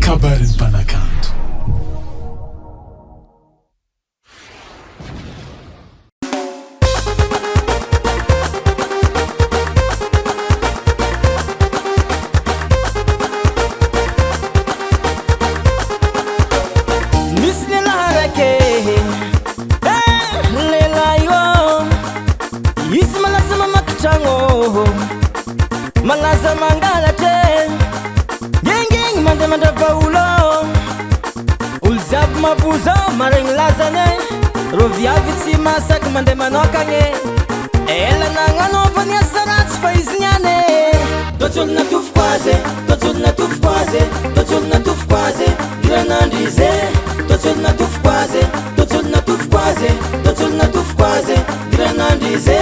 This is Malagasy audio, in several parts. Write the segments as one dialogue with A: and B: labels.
A: kabarin'ny mpanakanto.
B: Malaza mangalate geng manda paulo ulzab mabuzo maring lazane roviavi si masak mande manokane ela nangano vania sarats faiznyane totul na tufquaze granandize totul na tufquaze granandize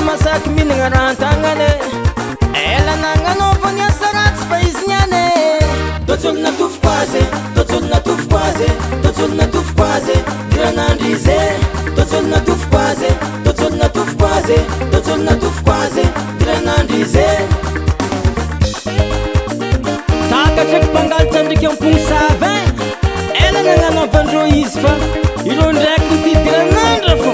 B: masak minangarantangane ela nangano vania sarats faiznyane totul na tufquaze granandize totul na tufquaze granandize taka chek pangal chandike pungsave ela nangano vandro isfa iro ndraiky ti granandra fo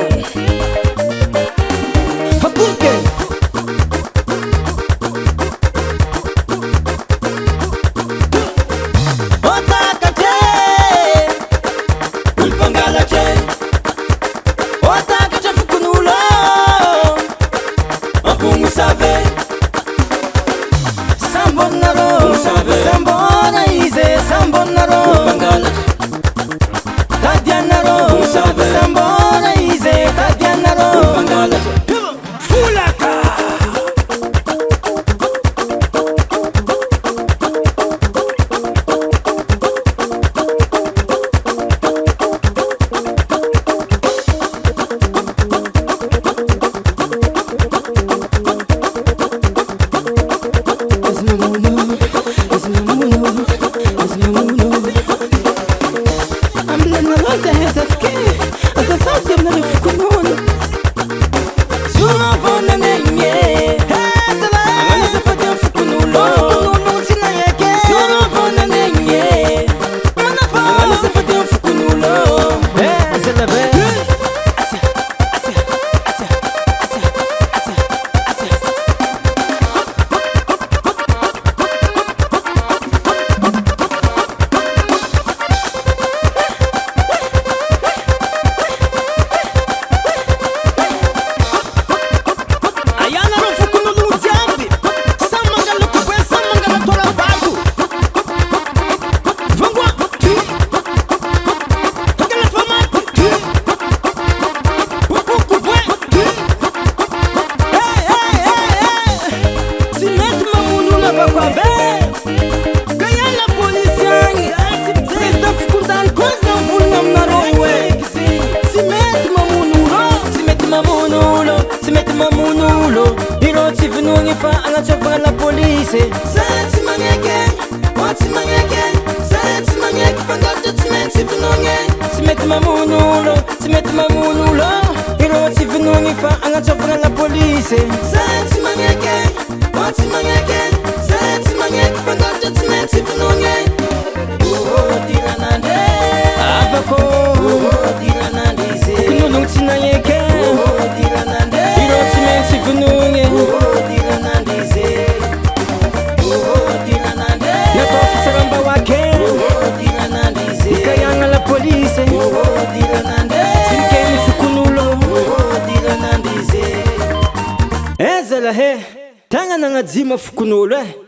B: la police Senti manieke Pangato ti metti mamunulo Iro ti venungi fa Angacciopra la police Senti manieke Pangato ti metti tiranande Avako tiranandise Kunulung tinayeke tiranande Iro ti metti venungi tiranandise Police Tinkeni fukunulo Ezala he Tanga nanga zima fukunulo